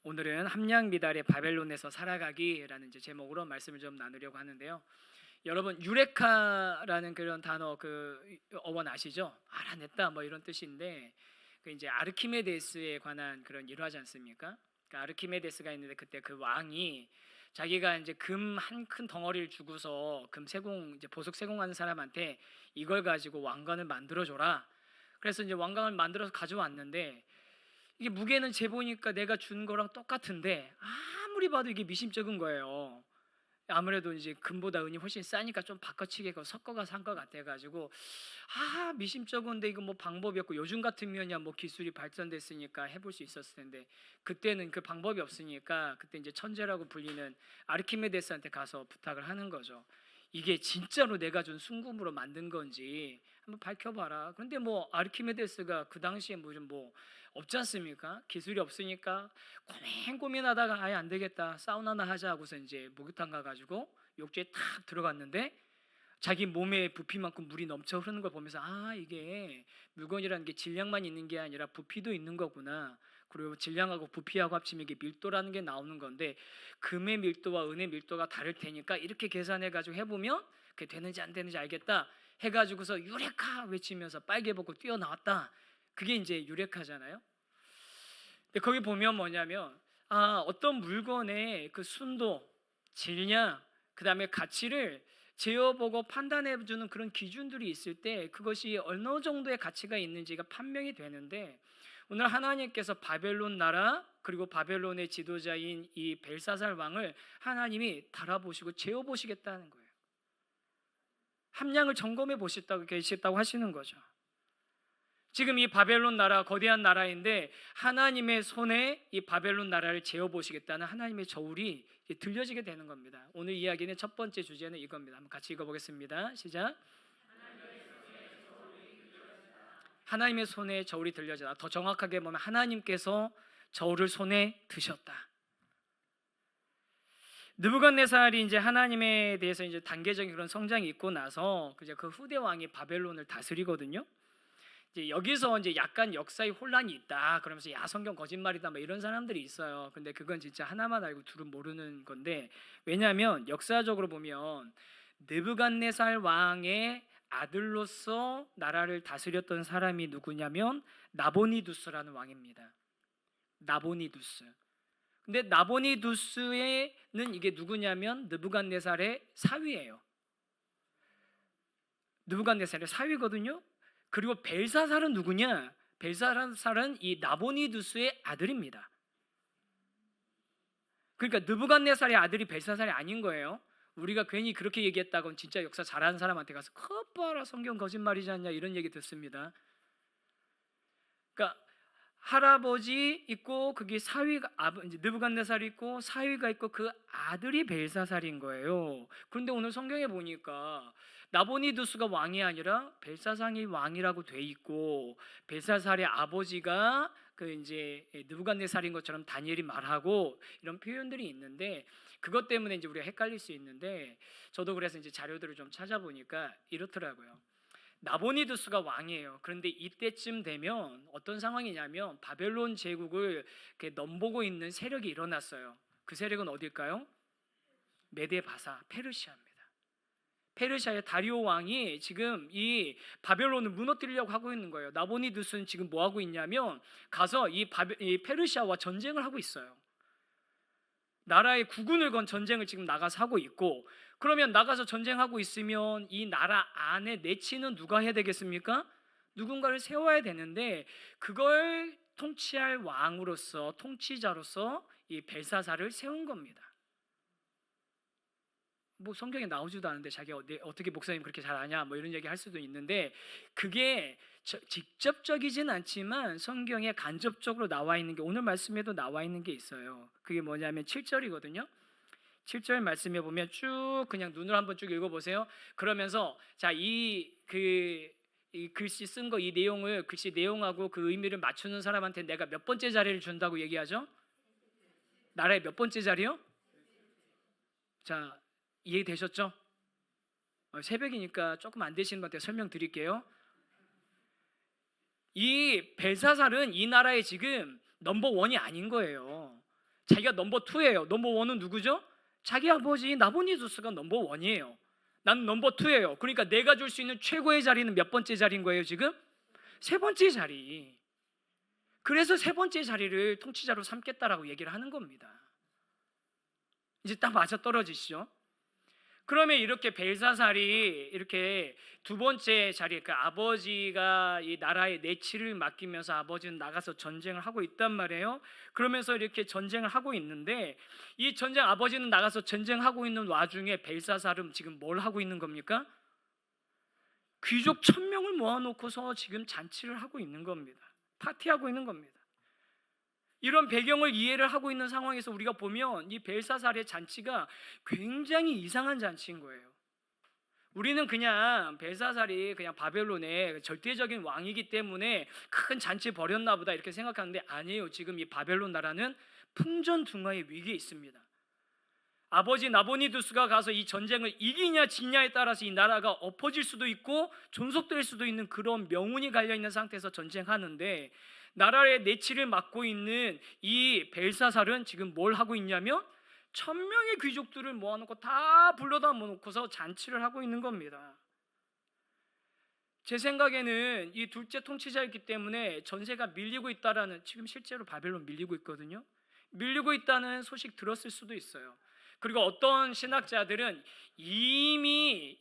오늘은 함량 미달의 바벨론에서 살아가기라는 이제 제목으로 말씀을 좀 나누려고 하는데요. 여러분 유레카라는 그런 단어 그 어원 아시죠? 알아냈다 뭐 이런 뜻인데 그 이제 아르키메데스에 관한 그런 일화지 않습니까? 그러니까 아르키메데스가 있는데 그때 그 왕이 자기가 이제 금 한 큰 덩어리를 주고서 금 세공 이제 보석 세공하는 사람한테 이걸 가지고 왕관을 만들어 줘라. 그래서 이제 왕관을 만들어서 가져왔는데 이게 무게는 재보니까 내가 준 거랑 똑같은데 아무리 봐도 이게 미심쩍은 거예요. 아무래도 이제 금보다 은이 훨씬 싸니까 좀 바꿔치기 섞어가 산 것 같아가지고 미심쩍은데 이거 뭐 방법이 없고 요즘 같으면야 뭐 기술이 발전됐으니까 해볼 수 있었을 텐데 그때는 그 방법이 없으니까 그때 이제 천재라고 불리는 아르키메데스한테 가서 부탁을 하는 거죠. 이게 진짜로 내가 준 순금으로 만든 건지 한번 밝혀봐라. 그런데 뭐 아르키메데스가 그 당시에 뭐 없지 않습니까? 기술이 없으니까 고민하다가 아예 안 되겠다, 사우나나 하자 하고서 이제 목욕탕 가가지고 욕조에 탁 들어갔는데 자기 몸에 부피만큼 물이 넘쳐 흐르는 걸 보면서 이게 물건이라는 게 질량만 있는 게 아니라 부피도 있는 거구나. 그리고 질량하고 부피하고 합치면 이게 밀도라는 게 나오는 건데 금의 밀도와 은의 밀도가 다를 테니까 이렇게 계산해가지고 해보면 그게 되는지 안 되는지 알겠다 해가지고서 유레카 외치면서 빨개 벗고 뛰어나왔다. 그게 이제 유레카잖아요. 근데 거기 보면 뭐냐면 어떤 물건의 그 순도, 질량, 그 다음에 가치를 재어보고 판단해주는 그런 기준들이 있을 때 그것이 어느 정도의 가치가 있는지가 판명이 되는데 오늘 하나님께서 바벨론 나라 그리고 바벨론의 지도자인 이 벨사살 왕을 하나님이 달아보시고 재어보시겠다는 거예요. 함량을 점검해 보시겠다고 하시는 거죠. 지금 이 바벨론 나라 거대한 나라인데 하나님의 손에 이 바벨론 나라를 재어보시겠다는 하나님의 저울이 들려지게 되는 겁니다. 오늘 이야기는 첫 번째 주제는 이겁니다. 한번 같이 읽어보겠습니다. 시작. 하나님의 손에 저울이 들려지다. 더 정확하게 보면 하나님께서 저울을 손에 드셨다. 느부갓네살이 이제 하나님에 대해서 이제 단계적인 그런 성장이 있고 나서 그 후대 왕이 바벨론을 다스리거든요. 이제 여기서 이제 약간 역사의 혼란이 있다 그러면서 성경 거짓말이다 뭐 이런 사람들이 있어요. 근데 그건 진짜 하나만 알고 둘은 모르는 건데 왜냐하면 역사적으로 보면 느부갓네살 왕의 아들로서 나라를 다스렸던 사람이 누구냐면 나보니두스라는 왕입니다. 나보니두스. 근데 나보니두스는 이게 누구냐면 느부갓네살의 사위예요. 느부갓네살의 사위거든요. 그리고 벨사살은 누구냐? 벨사살은 이 나보니두스의 아들입니다. 그러니까 느부갓네살의 아들이 벨사살이 아닌 거예요. 우리가 괜히 그렇게 얘기했다고는 진짜 역사 잘하는 사람한테 가서 봐라 성경 거짓말이지 않냐 이런 얘기 듣습니다. 그러니까 할아버지 있고 그게 사위가 느부갓네살이 있고 사위가 있고 그 아들이 벨사살인 거예요. 그런데 오늘 성경에 보니까 나보니두스가 왕이 아니라 벨사살이 왕이라고 돼 있고 벨사살의 아버지가 그 이제 느부갓네살인 것처럼 다니엘이 말하고 이런 표현들이 있는데 그것 때문에 이제 우리가 헷갈릴 수 있는데 저도 그래서 이제 자료들을 좀 찾아보니까 이렇더라고요. 나보니두스가 왕이에요. 그런데 이때쯤 되면 어떤 상황이냐면 바벨론 제국을 넘보고 있는 세력이 일어났어요. 그 세력은 어딜까요? 메데바사, 페르시아입니다. 페르시아의 다리오 왕이 지금 이 바벨론을 무너뜨리려고 하고 있는 거예요. 나보니두스는 지금 뭐 하고 있냐면 가서 이 페르시아와 전쟁을 하고 있어요. 나라의 국군을 건 전쟁을 지금 나가서 하고 있고 그러면 나가서 전쟁하고 있으면 이 나라 안에 내치는 누가 해야 되겠습니까? 누군가를 세워야 되는데 그걸 통치할 왕으로서 통치자로서 이 벨사살을 세운 겁니다. 뭐 성경에 나오지도 않은데 자기가 어떻게 목사님 그렇게 잘 아냐 뭐 이런 얘기 할 수도 있는데 그게 직접적이진 않지만 성경에 간접적으로 나와 있는 게 오늘 말씀에도 나와 있는 게 있어요. 그게 뭐냐면 7절이거든요 7절 말씀에 보면 쭉 그냥 눈으로 한번 쭉 읽어보세요. 그러면서 이 글씨 쓴 거 이 내용을 글씨 내용하고 그 의미를 맞추는 사람한테 내가 몇 번째 자리를 준다고 얘기하죠? 나라의 몇 번째 자리요? 자 이해되셨죠? 새벽이니까 조금 안 되시는 분한테 설명드릴게요. 이 벨사살은 이 나라에 지금 넘버 원이 아닌 거예요. 자기가 넘버 투예요. 넘버 원은 누구죠? 자기 아버지 나보니두스가 넘버 원이에요. 난 넘버 투예요. 그러니까 내가 줄 수 있는 최고의 자리는 몇 번째 자리인 거예요 지금? 세 번째 자리. 그래서 세 번째 자리를 통치자로 삼겠다라고 얘기를 하는 겁니다. 이제 딱 맞아 떨어지시죠? 그러면 이렇게 벨사살이 이렇게 두 번째 자리, 그 아버지가 이 나라의 내치를 맡기면서 아버지는 나가서 전쟁을 하고 있단 말이에요. 그러면서 이렇게 전쟁을 하고 있는데 이 전쟁, 아버지는 나가서 전쟁하고 있는 와중에 벨사살은 지금 뭘 하고 있는 겁니까? 귀족 1000명을 모아놓고서 지금 잔치를 하고 있는 겁니다. 파티하고 있는 겁니다. 이런 배경을 이해를 하고 있는 상황에서 우리가 보면 이 벨사살의 잔치가 굉장히 이상한 잔치인 거예요. 우리는 그냥 벨사살이 그냥 바벨론의 절대적인 왕이기 때문에 큰 잔치 벌였나 보다 이렇게 생각하는데 아니에요. 지금 이 바벨론 나라는 풍전등화의 위기에 있습니다. 아버지 나보니두스가 가서 이 전쟁을 이기냐 지냐에 따라서 이 나라가 엎어질 수도 있고 존속될 수도 있는 그런 명운이 갈려있는 상태에서 전쟁하는데 나라의 내치를 맡고 있는 이 벨사살은 지금 뭘 하고 있냐면 1000명의 귀족들을 모아놓고 다 불러다 놓고서 잔치를 하고 있는 겁니다. 제 생각에는 이 둘째 통치자였기 때문에 전세가 밀리고 있다라는, 지금 실제로 바벨론 밀리고 있거든요. 밀리고 있다는 소식 들었을 수도 있어요. 그리고 어떤 신학자들은 이미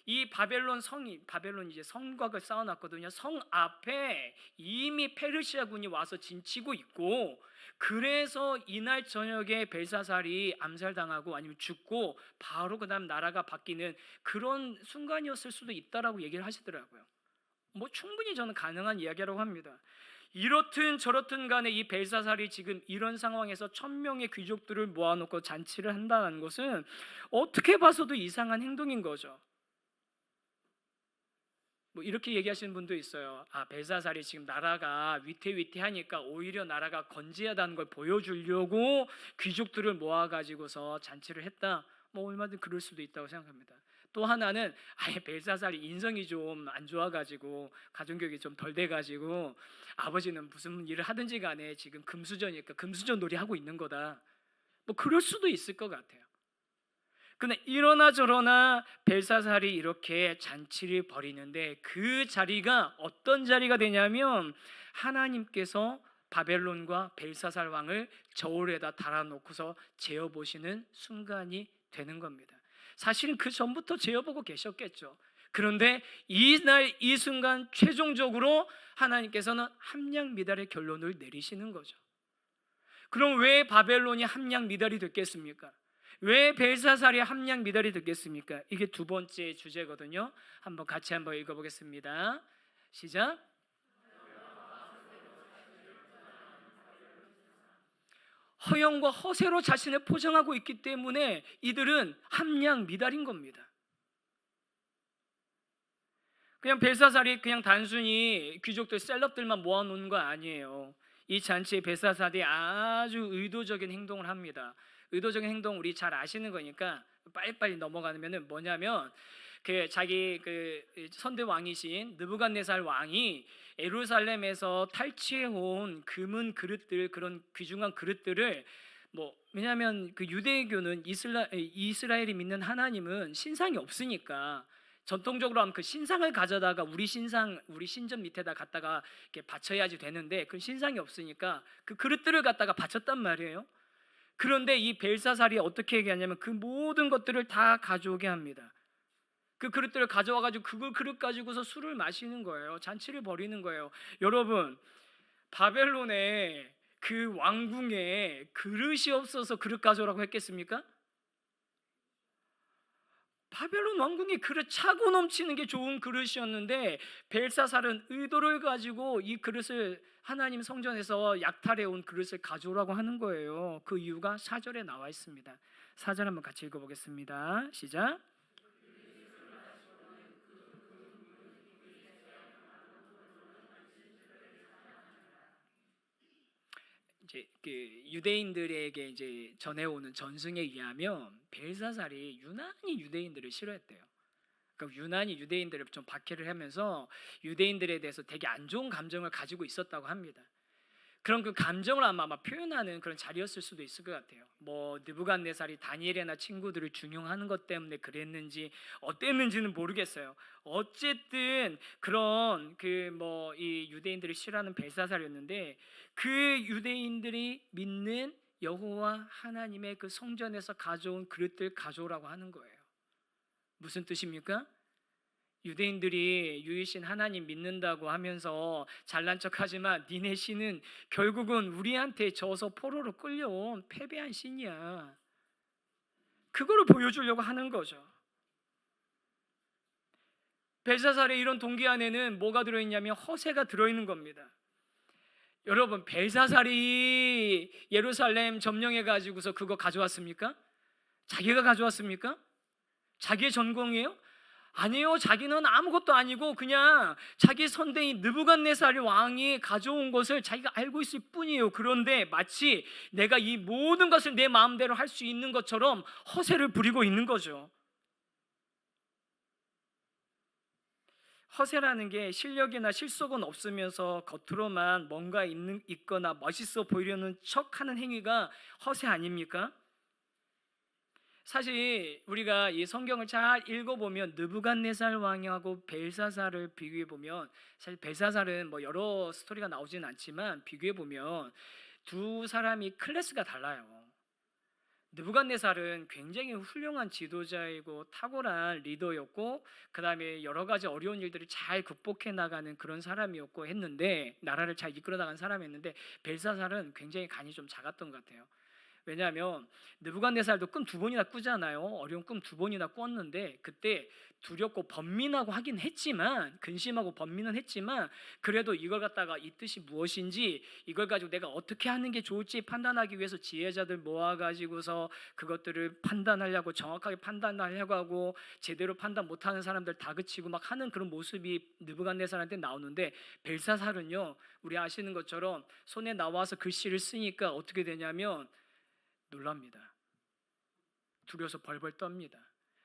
이 바벨론 성이, 바벨론 이제 성곽을 쌓아놨거든요. 성 앞에 이미 페르시아군이 와서 진치고 있고, 그래서 이날 저녁에 벨사살이 암살당하고 아니면 죽고 바로 그다음 나라가 바뀌는 그런 순간이었을 수도 있다라고 얘기를 하시더라고요. 뭐 충분히 저는 가능한 이야기라고 합니다. 이렇든 저렇든 간에 이 벨사살이 지금 이런 상황에서 1000명의 귀족들을 모아놓고 잔치를 한다는 것은 어떻게 봐서도 이상한 행동인 거죠. 뭐 이렇게 얘기하시는 분도 있어요. 아, 벨사살이 지금 나라가 위태위태하니까 오히려 나라가 건재하다는 걸 보여주려고 귀족들을 모아가지고서 잔치를 했다. 뭐 얼마든 그럴 수도 있다고 생각합니다. 또 하나는 아예 벨사살이 인성이 좀 안 좋아가지고 가정교육이 좀 덜 돼가지고 아버지는 무슨 일을 하든지 간에 지금 금수저니까 금수저 놀이 하고 있는 거다. 뭐 그럴 수도 있을 것 같아요. 근데 이러나 저러나 벨사살이 이렇게 잔치를 벌이는데 그 자리가 어떤 자리가 되냐면 하나님께서 바벨론과 벨사살 왕을 저울에다 달아놓고서 재어보시는 순간이 되는 겁니다. 사실은 그 전부터 재어보고 계셨겠죠. 그런데 이날 이 순간 최종적으로 하나님께서는 함량미달의 결론을 내리시는 거죠. 그럼 왜 바벨론이 함량미달이 됐겠습니까? 왜 벨사살이 함량미달이 됐겠습니까? 이게 두 번째 주제거든요. 한번 같이 한번 읽어보겠습니다. 시작. 허영과 허세로 자신을 포장하고 있기 때문에 이들은 함량미달인 겁니다. 그냥 벨사살이 그냥 단순히 귀족들 셀럽들만 모아놓은 거 아니에요. 이 잔치에 벨사살이 아주 의도적인 행동을 합니다. 의도적인 행동 우리 잘 아시는 거니까 빨리빨리 넘어가면은 뭐냐면 그 자기 그 선대 왕이신 느부갓네살 왕이 예루살렘에서 탈취해 온 금은 그릇들, 그런 귀중한 그릇들을 뭐 왜냐하면 그 유대교는 이스라엘이 믿는 하나님은 신상이 없으니까 전통적으로 하면 그 신상을 가져다가 우리 신전 밑에다 갖다가 이렇게 바쳐야지 되는데 그 신상이 없으니까 그 그릇들을 갖다가 바쳤단 말이에요. 그런데 이 벨사살이 어떻게 얘기하냐면 그 모든 것들을 다 가져오게 합니다. 그 그릇들을 가져와가지고 그걸 그릇 가지고서 술을 마시는 거예요. 잔치를 벌이는 거예요. 여러분, 바벨론에 그 왕궁에 그릇이 없어서 그릇 가져오라고 했겠습니까? 바벨론 왕궁이 그릇 차고 넘치는 게 좋은 그릇이었는데 벨사살은 의도를 가지고 이 그릇을 하나님 성전에서 약탈해 온 그릇을 가져오라고 하는 거예요. 그 이유가 4절에 나와 있습니다. 4절 한번 같이 읽어보겠습니다. 시작. 이제 그 유대인들에게 이제 전해오는 전승에 의하면 벨사살이 유난히 유대인들을 싫어했대요. 그러니까 유난히 유대인들을 좀 박해를 하면서 유대인들에 대해서 되게 안 좋은 감정을 가지고 있었다고 합니다. 그런 그 감정을 아마 표현하는 그런 자리였을 수도 있을 것 같아요. 뭐 느부갓네살이 다니엘이나 친구들을 중용하는 것 때문에 그랬는지 어땠는지는 모르겠어요. 어쨌든 그런 그 뭐 이 유대인들이 싫어하는 벨사살이었는데, 그 유대인들이 믿는 여호와 하나님의 그 성전에서 가져온 그릇들 가져오라고 하는 거예요. 무슨 뜻입니까? 유대인들이 유일신 하나님 믿는다고 하면서 잘난 척하지만 니네 신은 결국은 우리한테 져서 포로로 끌려온 패배한 신이야. 그거를 보여주려고 하는 거죠. 벨사살의 이런 동기 안에는 뭐가 들어있냐면 허세가 들어있는 겁니다. 여러분, 벨사살이 예루살렘 점령해 가지고서 그거 가져왔습니까? 자기가 가져왔습니까? 자기의 전공이에요? 아니요. 자기는 아무것도 아니고 그냥 자기 선대인 느부갓네살 왕이 가져온 것을 자기가 알고 있을 뿐이에요. 그런데 마치 내가 이 모든 것을 내 마음대로 할 수 있는 것처럼 허세를 부리고 있는 거죠. 허세라는 게 실력이나 실속은 없으면서 겉으로만 뭔가 있거나 멋있어 보이려는 척하는 행위가 허세 아닙니까? 사실 우리가 이 성경을 잘 읽어보면 느부갓네살 왕하고 벨사살을 비교해보면, 사실 벨사살은 뭐 여러 스토리가 나오지는 않지만 비교해보면 두 사람이 클래스가 달라요. 느부갓네살은 굉장히 훌륭한 지도자이고 탁월한 리더였고, 그 다음에 여러 가지 어려운 일들을 잘 극복해 나가는 그런 사람이었고 했는데, 나라를 잘 이끌어 나간 사람이었는데, 벨사살은 굉장히 간이 좀 작았던 것 같아요. 왜냐하면 느부갓네살도 꿈 두 번이나 꾸잖아요. 어려운 꿈 두 번이나 꿨는데 그때 두렵고 번민하고 하긴 했지만, 근심하고 번민은 했지만, 그래도 이걸 갖다가 이 뜻이 무엇인지, 이걸 가지고 내가 어떻게 하는 게 좋을지 판단하기 위해서 지혜자들 모아가지고서 그것들을 판단하려고, 정확하게 판단하려고 하고, 제대로 판단 못하는 사람들 다그치고 막 하는 그런 모습이 느부갓네살한테 나오는데, 벨사살은요, 우리 아시는 것처럼 손에 나와서 글씨를 쓰니까 어떻게 되냐면 놀랍니다. 두려워서 벌벌 떱니다.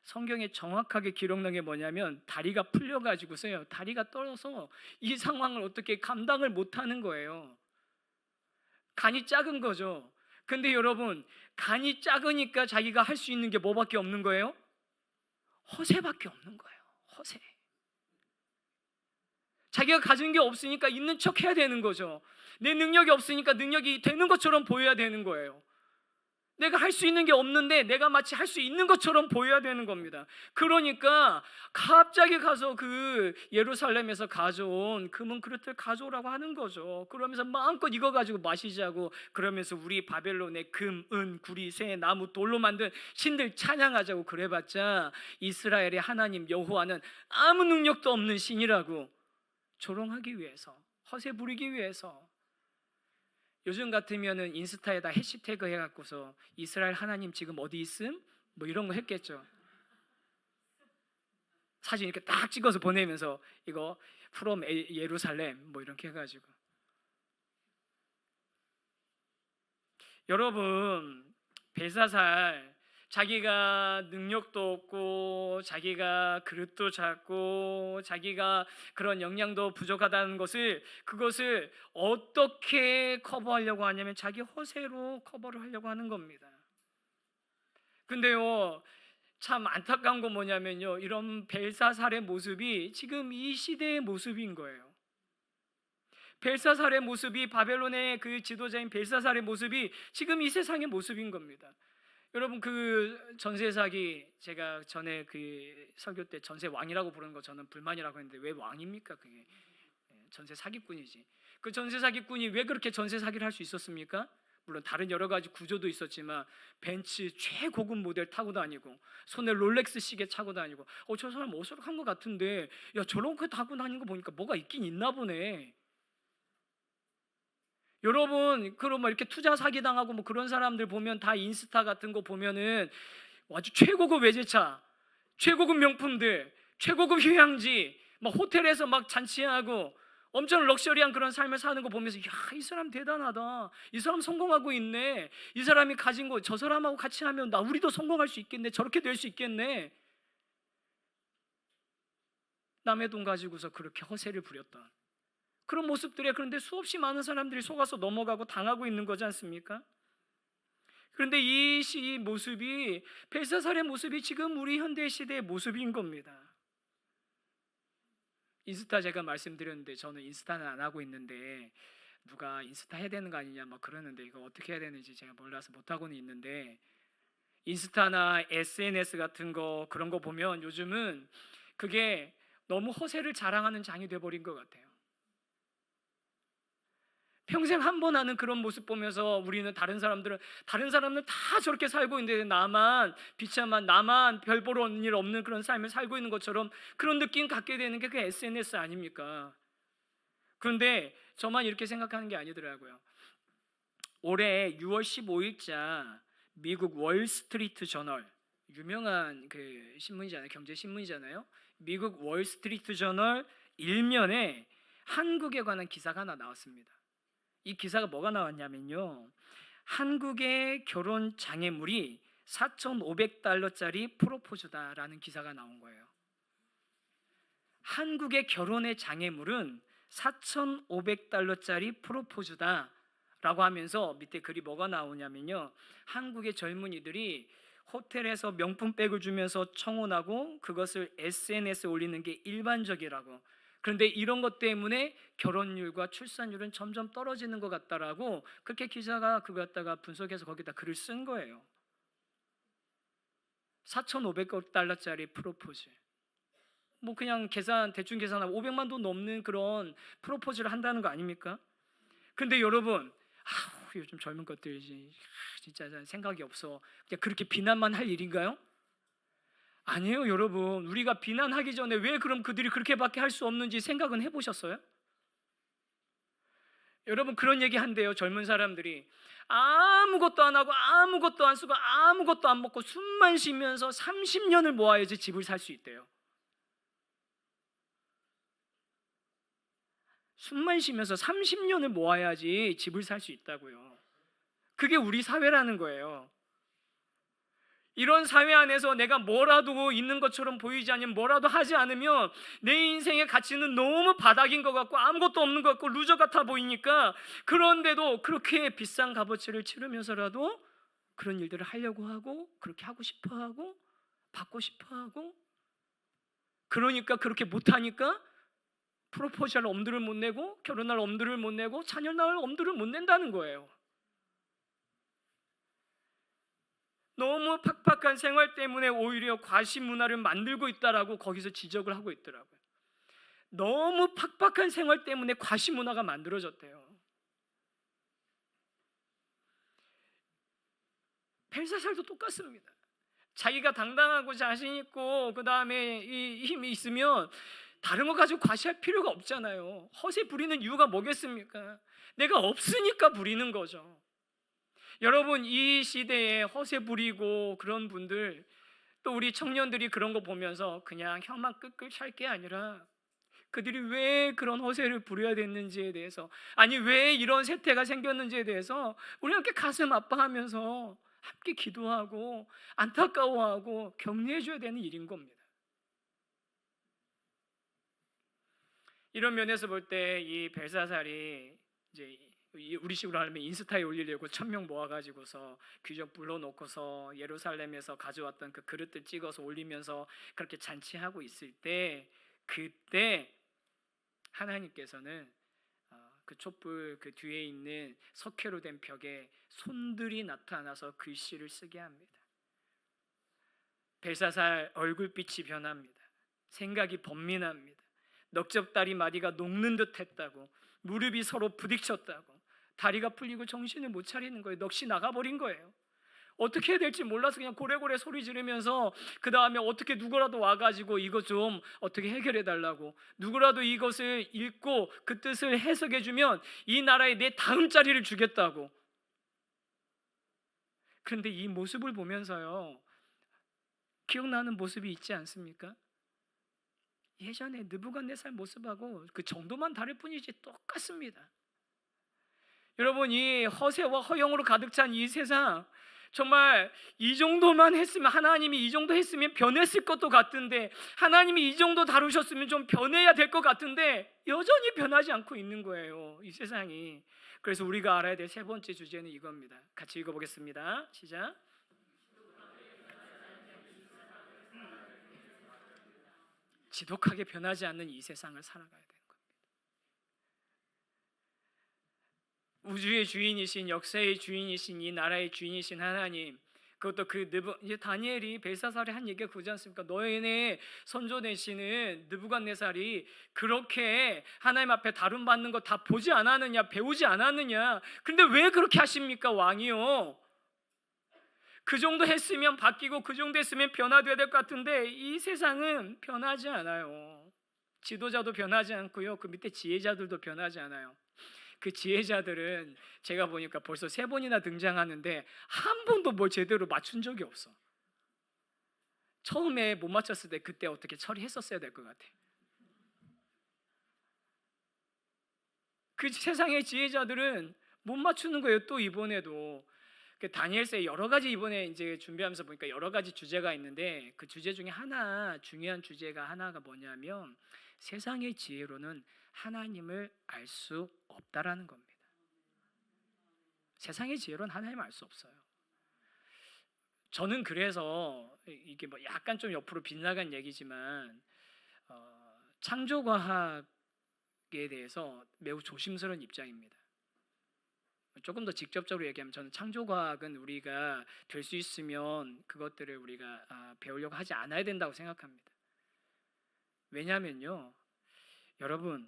성경에 정확하게 기록된 게 뭐냐면 다리가 풀려가지고서요, 다리가 떨어서 이 상황을 어떻게 감당을 못하는 거예요. 간이 작은 거죠. 근데 여러분, 간이 작으니까 자기가 할 수 있는 게 뭐밖에 없는 거예요? 허세밖에 없는 거예요. 허세. 자기가 가진 게 없으니까 있는 척 해야 되는 거죠. 내 능력이 없으니까 능력이 되는 것처럼 보여야 되는 거예요. 내가 할 수 있는 게 없는데 내가 마치 할 수 있는 것처럼 보여야 되는 겁니다. 그러니까 갑자기 가서 그 예루살렘에서 가져온 금은 그릇을 가져오라고 하는 거죠. 그러면서 마음껏 이거 가지고 마시자고, 그러면서 우리 바벨론의 금, 은, 구리, 새, 나무, 돌로 만든 신들 찬양하자고 그래봤자 이스라엘의 하나님 여호와는 아무 능력도 없는 신이라고 조롱하기 위해서, 허세 부리기 위해서. 요즘 같으면은 인스타에다 해시태그 해갖고서 이스라엘 하나님 지금 어디 있음? 뭐 이런 거 했겠죠. 사진 이렇게 딱 찍어서 보내면서 이거 from 예루살렘 뭐 이렇게 해가지고. 여러분, 벨사살 자기가 능력도 없고 자기가 그릇도 작고 자기가 그런 역량도 부족하다는 것을, 그것을 어떻게 커버하려고 하냐면 자기 허세로 커버를 하려고 하는 겁니다. 근데요, 참 안타까운 건 뭐냐면요, 이런 벨사살의 모습이 지금 이 시대의 모습인 거예요. 벨사살의 모습이, 바벨론의 그 지도자인 벨사살의 모습이 지금 이 세상의 모습인 겁니다. 여러분, 그 전세 사기, 제가 전에 그 설교 때 전세 왕이라고 부르는 거 저는 불만이라고 했는데, 왜 왕입니까? 그게 전세 사기꾼이지. 그 전세 사기꾼이 왜 그렇게 전세 사기를 할 수 있었습니까? 물론 다른 여러 가지 구조도 있었지만 벤츠 최고급 모델 타고 다니고 손에 롤렉스 시계 차고 다니고, 저 사람 어설한 것 같은데 야 저런 거 타고 다니는 거 보니까 뭐가 있긴 있나 보네. 여러분, 그럼 뭐 이렇게 투자 사기 당하고 뭐 그런 사람들 보면 다 인스타 같은 거 보면은 아주 최고급 외제차, 최고급 명품들, 최고급 휴양지, 막 호텔에서 막 잔치하고 엄청 럭셔리한 그런 삶을 사는 거 보면서, 야, 이 사람 대단하다. 이 사람 성공하고 있네. 이 사람이 가진 거 저 사람하고 같이 하면 우리도 성공할 수 있겠네. 저렇게 될 수 있겠네. 남의 돈 가지고서 그렇게 허세를 부렸던, 그런 모습들에 그런데 수없이 많은 사람들이 속아서 넘어가고 당하고 있는 거지 않습니까? 그런데 이 모습이 벨사살의 모습이 지금 우리 현대 시대의 모습인 겁니다. 인스타 제가 말씀드렸는데 저는 인스타는 안 하고 있는데 누가 인스타 해야 되는 거 아니냐 막 그러는데 이거 어떻게 해야 되는지 제가 몰라서 못 하고는 있는데 인스타나 SNS 같은 거 그런 거 보면 요즘은 그게 너무 허세를 자랑하는 장이 돼버린 것 같아요. 평생 한 번 하는 그런 모습 보면서 우리는 다른 사람들은 다 저렇게 살고 있는데 나만 비참한 나만 별 볼 일 없는 그런 삶을 살고 있는 것처럼 그런 느낌 갖게 되는 게 그 SNS 아닙니까? 그런데 저만 이렇게 생각하는 게 아니더라고요. 올해 6월 15일자 미국 월스트리트 저널 유명한 그 신문이잖아요. 경제 신문이잖아요. 미국 월스트리트 저널 일면에 한국에 관한 기사가 하나 나왔습니다. 이 기사가 뭐가 나왔냐면요. 한국의 결혼 장애물이 4,500달러짜리 프로포즈다라는 기사가 나온 거예요. 한국의 결혼의 장애물은 4,500달러짜리 프로포즈다라고 하면서 밑에 글이 뭐가 나오냐면요. 한국의 젊은이들이 호텔에서 명품백을 주면서 청혼하고 그것을 SNS에 올리는 게 일반적이라고. 그런데 이런 것 때문에 결혼율과 출산율은 점점 떨어지는 것 같다라고 그렇게 기자가 그거 갖다가 분석해서 거기다 글을 쓴 거예요. 4,500달러짜리 프로포즈. 뭐 그냥 대충 계산하면 500만 돈 넘는 그런 프로포즈를 한다는 거 아닙니까? 근데 여러분, 요즘 젊은 것들 진짜 생각이 없어. 그냥 그렇게 비난만 할 일인가요? 아니에요, 여러분. 우리가 비난하기 전에 왜 그럼 그들이 그렇게밖에 할 수 없는지 생각은 해보셨어요? 여러분 그런 얘기 한대요. 젊은 사람들이 아무것도 안 하고 아무것도 안 쓰고 아무것도 안 먹고 숨만 쉬면서 30년을 모아야지 집을 살 수 있대요. 숨만 쉬면서 30년을 모아야지 집을 살 수 있다고요. 그게 우리 사회라는 거예요. 이런 사회 안에서 내가 뭐라도 있는 것처럼 보이지 않으면 뭐라도 하지 않으면 내 인생의 가치는 너무 바닥인 것 같고 아무것도 없는 것 같고 루저 같아 보이니까 그런데도 그렇게 비싼 값어치를 치르면서라도 그런 일들을 하려고 하고 그렇게 하고 싶어 하고 받고 싶어 하고 그러니까 그렇게 못하니까 프로포즈할 엄두를 못 내고 결혼할 엄두를 못 내고 자녀 낳을 엄두를 못 낸다는 거예요. 너무 팍팍한 생활 때문에 오히려 과시 문화를 만들고 있다라고 거기서 지적을 하고 있더라고요. 너무 팍팍한 생활 때문에 과시 문화가 만들어졌대요. 벨사살도 똑같습니다. 자기가 당당하고 자신 있고 그 다음에 이 힘이 있으면 다른 거 가지고 과시할 필요가 없잖아요. 허세 부리는 이유가 뭐겠습니까? 내가 없으니까 부리는 거죠. 여러분 이 시대에 허세 부리고 그런 분들 또 우리 청년들이 그런 거 보면서 그냥 혀만 끌끌 찰 게 아니라 그들이 왜 그런 허세를 부려야 됐는지에 대해서 아니 왜 이런 세태가 생겼는지에 대해서 우리 함께 가슴 아파하면서 함께 기도하고 안타까워하고 격려해 줘야 되는 일인 겁니다. 이런 면에서 볼 때 이 벨사살이 이제 우리식으로 하면 인스타에 올리려고 1,000명 모아가지고서 귀족 불러놓고서 예루살렘에서 가져왔던 그 그릇들 찍어서 올리면서 그렇게 잔치하고 있을 때 그때 하나님께서는 그 촛불 그 뒤에 있는 석회로 된 벽에 손들이 나타나서 글씨를 쓰게 합니다. 벨사살 얼굴빛이 변합니다. 생각이 번민합니다. 넉적다리 마디가 녹는 듯 했다고 무릎이 서로 부딪혔다고 다리가 풀리고 정신을 못 차리는 거예요. 넋이 나가버린 거예요. 어떻게 해야 될지 몰라서 그냥 고래고래 소리 지르면서 그 다음에 어떻게 누구라도 와가지고 이거 좀 어떻게 해결해 달라고 누구라도 이것을 읽고 그 뜻을 해석해 주면 이 나라에 내 다음 자리를 주겠다고. 그런데 이 모습을 보면서요 기억나는 모습이 있지 않습니까? 예전에 느부갓네살 모습하고 그 정도만 다를 뿐이지 똑같습니다. 여러분 이 허세와 허영으로 가득 찬 이 세상 정말 이 정도만 했으면, 하나님이 이 정도 했으면 변했을 것도 같은데, 하나님이 이 정도 다루셨으면 좀 변해야 될 것 같은데 여전히 변하지 않고 있는 거예요, 이 세상이. 그래서 우리가 알아야 될 세 번째 주제는 이겁니다. 같이 읽어보겠습니다. 시작. 지독하게 변하지 않는 이 세상을 살아가야 되는 겁니다. 우주의 주인이신, 역사의 주인이신, 이 나라의 주인이신 하나님, 그것도 이제 다니엘이 벨사살에 한 얘기가 그러지 않습니까? 너희네 선조 되시는 느부갓네살이 그렇게 하나님 앞에 다룸받는 거 다 보지 않았느냐, 배우지 않았느냐? 근데 왜 그렇게 하십니까, 왕이요? 그 정도 했으면 바뀌고 그 정도 했으면 변화돼야 될 것 같은데 이 세상은 변하지 않아요. 지도자도 변하지 않고요, 그 밑에 지혜자들도 변하지 않아요. 그 지혜자들은 제가 보니까 벌써 3번이나 등장하는데 한 번도 뭘 제대로 맞춘 적이 없어. 처음에 못 맞췄을 때 그때 어떻게 처리했었어야 될 것 같아. 그 세상의 지혜자들은 못 맞추는 거예요. 또 이번에도 그 다니엘서에 여러 가지, 이번에 이제 준비하면서 보니까 여러 가지 주제가 있는데 그 주제 중에 하나, 중요한 주제가 하나가 뭐냐면 세상의 지혜로는 하나님을 알 수 없다라는 겁니다. 세상의 지혜로는 하나님을 알 수 없어요. 저는 그래서 이게 뭐 약간 좀 옆으로 빗나간 얘기지만 창조과학에 대해서 매우 조심스러운 입장입니다. 조금 더 직접적으로 얘기하면 저는 창조과학은 우리가 될 수 있으면 그것들을 우리가 배우려고 하지 않아야 된다고 생각합니다. 왜냐하면요, 여러분,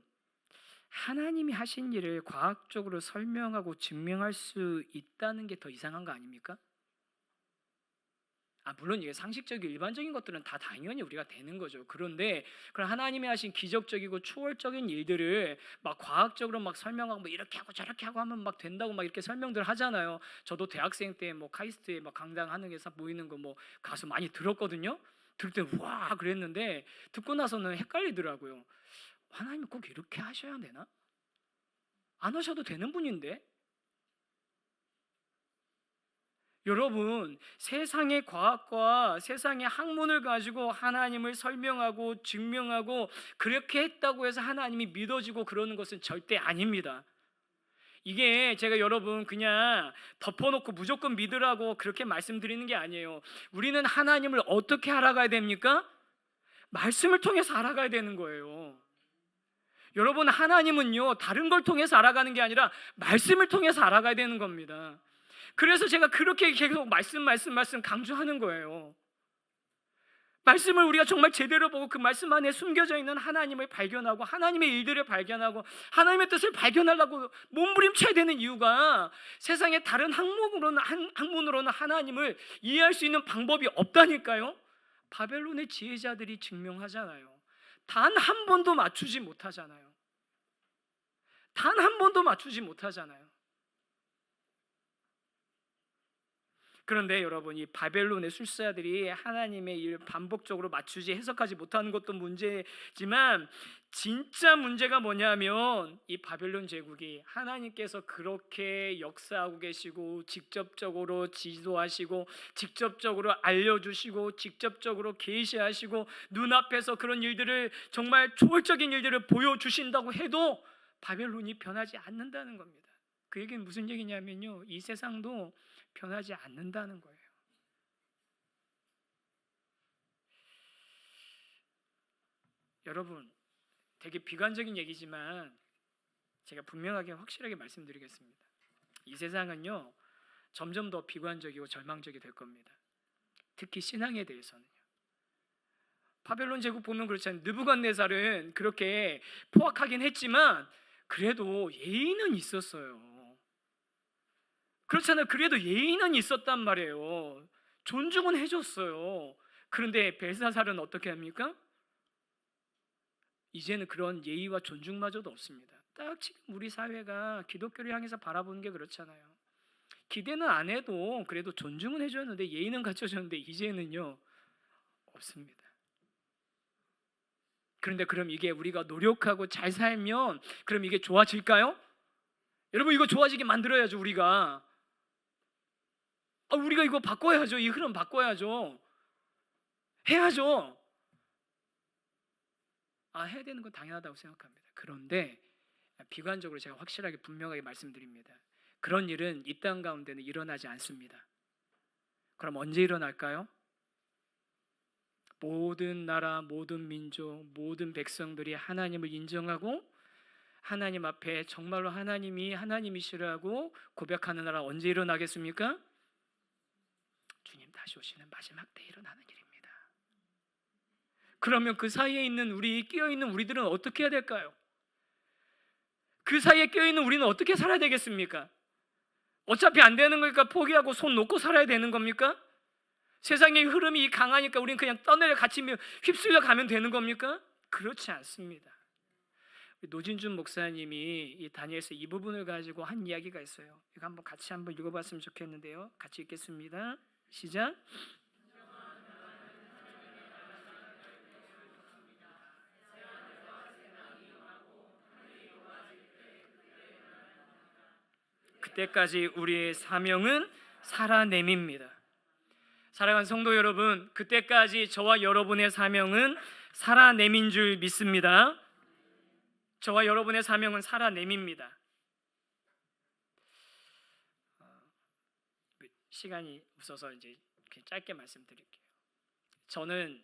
하나님이 하신 일을 과학적으로 설명하고 증명할 수 있다는 게 더 이상한 거 아닙니까? 물론 이게 상식적이고 일반적인 것들은 다 당연히 우리가 되는 거죠. 그런데 그런 하나님이 하신 기적적이고 초월적인 일들을 막 과학적으로 막 설명하고 뭐 이렇게 하고 저렇게 하고 하면 막 된다고 막 이렇게 설명들 하잖아요. 저도 대학생 때 뭐 카이스트에 막 강당하는 게서 보이는 거 뭐 가서 많이 들었거든요. 들을 때 와 그랬는데 듣고 나서는 헷갈리더라고요. 하나님이 꼭 이렇게 하셔야 되나? 안 하셔도 되는 분인데? 여러분, 세상의 과학과 세상의 학문을 가지고 하나님을 설명하고 증명하고 그렇게 했다고 해서 하나님이 믿어지고 그러는 것은 절대 아닙니다. 이게 제가 여러분 그냥 덮어놓고 무조건 믿으라고 그렇게 말씀드리는 게 아니에요. 우리는 하나님을 어떻게 알아가야 됩니까? 말씀을 통해서 알아가야 되는 거예요. 여러분, 하나님은요 다른 걸 통해서 알아가는 게 아니라 말씀을 통해서 알아가야 되는 겁니다. 그래서 제가 그렇게 계속 말씀 강조하는 거예요. 말씀을 우리가 정말 제대로 보고 그 말씀 안에 숨겨져 있는 하나님을 발견하고 하나님의 일들을 발견하고 하나님의 뜻을 발견하려고 몸부림쳐야 되는 이유가 세상의 다른 학문으로는 하나님을 이해할 수 있는 방법이 없다니까요. 바벨론의 지혜자들이 증명하잖아요. 단 한 번도 맞추지 못하잖아요. 단 한 번도 맞추지 못하잖아요. 그런데 여러분, 이 바벨론의 술사들이 하나님의 일 반복적으로 맞추지 해석하지 못하는 것도 문제지만 진짜 문제가 뭐냐면 이 바벨론 제국이 하나님께서 그렇게 역사하고 계시고 직접적으로 지도하시고 직접적으로 알려주시고 직접적으로 계시하시고 눈앞에서 그런 일들을 정말 초월적인 일들을 보여주신다고 해도 바벨론이 변하지 않는다는 겁니다. 그 얘기는 무슨 얘기냐면요, 이 세상도 변하지 않는다는 거예요. 여러분, 되게 비관적인 얘기지만 제가 분명하게 확실하게 말씀드리겠습니다. 이 세상은요 점점 더 비관적이고 절망적이 될 겁니다. 특히 신앙에 대해서는요. 바벨론 제국 보면 그렇잖아요. 느부갓네살은 그렇게 포악하긴 했지만 그래도 예의는 있었어요. 그렇잖아요. 그래도 예의는 있었단 말이에요. 존중은 해줬어요. 그런데 벨사살은 어떻게 합니까? 이제는 그런 예의와 존중마저도 없습니다. 딱 지금 우리 사회가 기독교를 향해서 바라보는 게 그렇잖아요. 기대는 안 해도 그래도 존중은 해줬는데 예의는 갖춰줬는데 이제는요 없습니다. 그런데 그럼 이게 우리가 노력하고 잘 살면 그럼 이게 좋아질까요? 여러분, 이거 좋아지게 만들어야죠. 우리가 우리가 이거 바꿔야죠. 이 흐름 바꿔야죠. 해야죠. 해야 되는 건 당연하다고 생각합니다. 그런데 비관적으로 제가 확실하게 분명하게 말씀드립니다. 그런 일은 이 땅 가운데는 일어나지 않습니다. 그럼 언제 일어날까요? 모든 나라, 모든 민족, 모든 백성들이 하나님을 인정하고 하나님 앞에 정말로 하나님이 하나님이시라고 고백하는 나라 언제 일어나겠습니까? 주님 다시 오시는 마지막 때 일어나는 일입니다. 그러면 그 사이에 있는 끼어있는 우리들은 어떻게 해야 될까요? 그 사이에 끼어있는 우리는 어떻게 살아야 되겠습니까? 어차피 안 되는 거니까 포기하고 손 놓고 살아야 되는 겁니까? 세상의 흐름이 강하니까 우리는 그냥 떠내려 같이 휩쓸려 가면 되는 겁니까? 그렇지 않습니다. 노진준 목사님이 이 다니엘서 이 부분을 가지고 한 이야기가 있어요. 이거 한번 같이 읽어봤으면 좋겠는데요. 같이 읽겠습니다. 시작. 그때까지 우리의 사명은 살아냄입니다. 사랑하는 성도 여러분, 그때까지 저와 여러분의 사명은 살아냄인 줄 믿습니다. 저와 여러분의 사명은 살아냄입니다. 시간이 없어서 이제 짧게 말씀드릴게요. 저는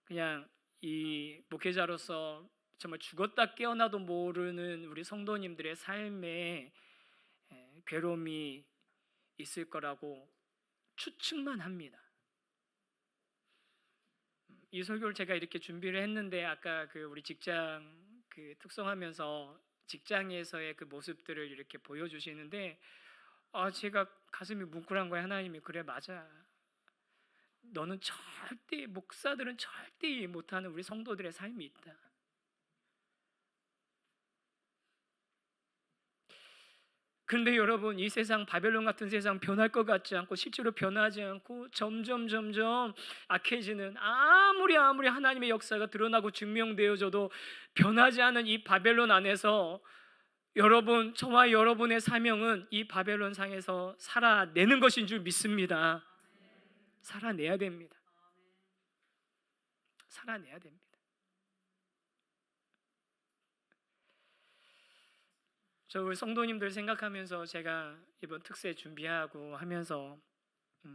그냥 이 목회자로서 정말 죽었다 깨어나도 모르는 우리 성도님들의 삶에 괴로움이 있을 거라고 추측만 합니다. 이 설교를 제가 이렇게 준비를 했는데 아까 우리 직장 특성하면서 직장에서의 그 모습들을 이렇게 보여주시는데 제가 가슴이 뭉클한 거예요. 하나님이 그래 맞아. 너는 절대 목사들은 절대 이해 못하는 우리 성도들의 삶이 있다. 그런데 여러분 이 세상 바벨론 같은 세상 변할 것 같지 않고 실제로 변하지 않고 점점 악해지는 아무리 하나님의 역사가 드러나고 증명되어져도 변하지 않은 이 바벨론 안에서 여러분 저와 여러분의 사명은 이 바벨론 상에서 살아내는 것인 줄 믿습니다. 살아내야 됩니다. 살아내야 됩니다. 저 우리 성도님들 생각하면서 제가 이번 특세 준비하고 하면서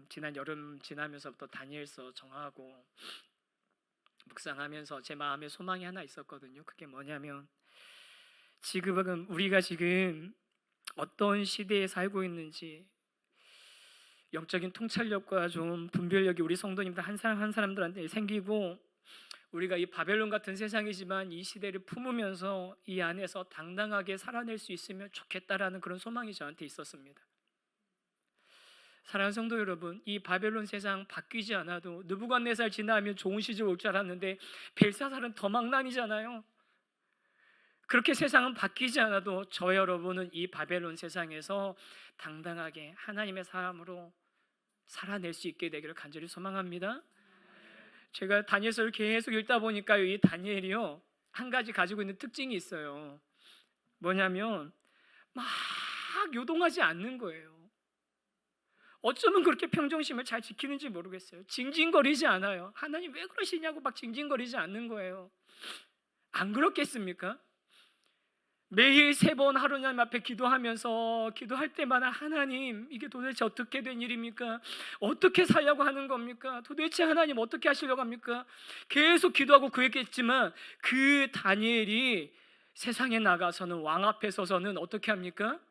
지난 여름 지나면서부터 다니엘서 정하고 묵상하면서 제 마음에 소망이 하나 있었거든요. 그게 뭐냐면 우리가 지금 어떤 시대에 살고 있는지 영적인 통찰력과 좀 분별력이 우리 성도님들 한 사람 한 사람들한테 생기고 우리가 이 바벨론 같은 세상이지만 이 시대를 품으면서 이 안에서 당당하게 살아낼 수 있으면 좋겠다라는 그런 소망이 저한테 있었습니다. 사랑하는 성도 여러분, 이 바벨론 세상 바뀌지 않아도 느부갓네살 지나면 좋은 시절 올 줄 알았는데 벨사살은 더 망난이잖아요. 그렇게 세상은 바뀌지 않아도 저 여러분은 이 바벨론 세상에서 당당하게 하나님의 사람으로 살아낼 수 있게 되기를 간절히 소망합니다. 제가 다니엘서를 계속 읽다 보니까 이 다니엘이요 한 가지 가지고 있는 특징이 있어요. 뭐냐면 막 요동하지 않는 거예요. 어쩌면 그렇게 평정심을 잘 지키는지 모르겠어요. 징징거리지 않아요. 하나님 왜 그러시냐고 막 징징거리지 않는 거예요. 안 그렇겠습니까? 매일 3번 하나님 앞에 기도하면서 기도할 때마다 하나님 이게 도대체 어떻게 된 일입니까? 어떻게 살려고 하는 겁니까? 도대체 하나님 어떻게 하시려고 합니까? 계속 기도하고 그랬겠지만 그 다니엘이 세상에 나가서는 왕 앞에 서서는 어떻게 합니까?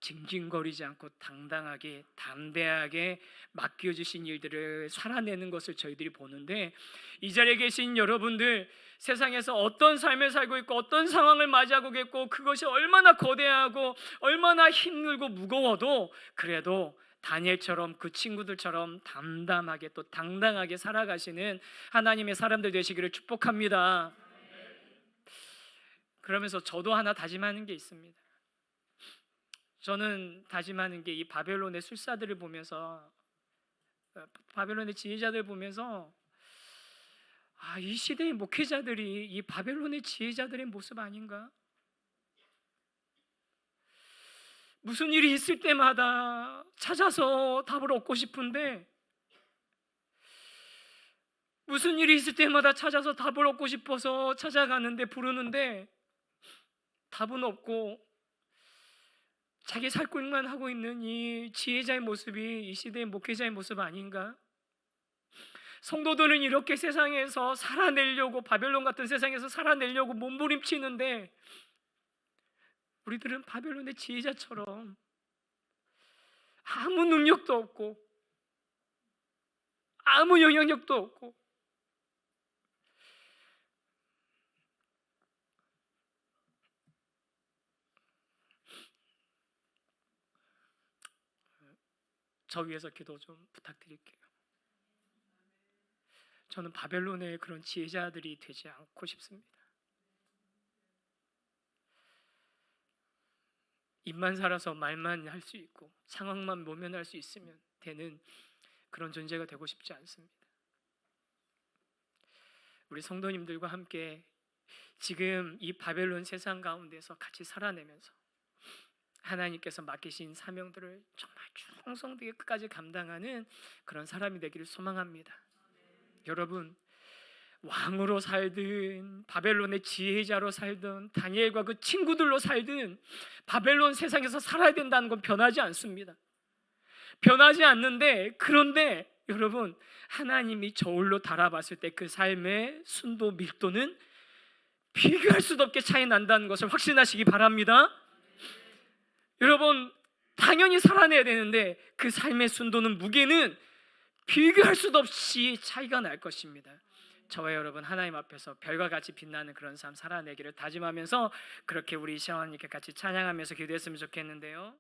징징거리지 않고 당당하게 담대하게 맡겨주신 일들을 살아내는 것을 저희들이 보는데 이 자리에 계신 여러분들 세상에서 어떤 삶을 살고 있고 어떤 상황을 맞이하고 있고 그것이 얼마나 거대하고 얼마나 힘들고 무거워도 그래도 다니엘처럼 그 친구들처럼 담담하게 또 당당하게 살아가시는 하나님의 사람들 되시기를 축복합니다. 그러면서 저도 하나 다짐하는 게 있습니다. 저는 다짐하는 게 이 바벨론의 술사들을 보면서 바벨론의 지혜자들을 보면서 이 시대의 목회자들이 이 바벨론의 지혜자들의 모습 아닌가? 무슨 일이 있을 때마다 찾아서 답을 얻고 싶은데, 무슨 일이 있을 때마다 찾아서 답을 얻고 싶어서 찾아가는데, 부르는데 답은 없고 자기 살 것만 하고 있는 이 지혜자의 모습이 이 시대의 목회자의 모습 아닌가? 성도들은 이렇게 세상에서 살아내려고, 바벨론 같은 세상에서 살아내려고 몸부림치는데, 우리들은 바벨론의 지혜자처럼 아무 능력도 없고 아무 영향력도 없고 저 위해서 기도 좀 부탁드릴게요. 저는 바벨론의 그런 지혜자들이 되지 않고 싶습니다. 입만 살아서 말만 할 수 있고 상황만 모면할 수 있으면 되는 그런 존재가 되고 싶지 않습니다. 우리 성도님들과 함께 지금 이 바벨론 세상 가운데서 같이 살아내면서 하나님께서 맡기신 사명들을 정말 충성되게 끝까지 감당하는 그런 사람이 되기를 소망합니다. 여러분, 왕으로 살든 바벨론의 지혜자로 살든 다니엘과 그 친구들로 살든 바벨론 세상에서 살아야 된다는 건 변하지 않습니다. 변하지 않는데, 그런데 여러분, 하나님이 저울로 달아봤을 때 그 삶의 순도 밀도는 비교할 수도 없게 차이 난다는 것을 확신하시기 바랍니다. 여러분, 당연히 살아내야 되는데 그 삶의 순도는, 무게는 비교할 수도 없이 차이가 날 것입니다. 저와 여러분 하나님 앞에서 별과 같이 빛나는 그런 삶 살아내기를 다짐하면서 그렇게 우리 시아원님께 같이 찬양하면서 기도했으면 좋겠는데요.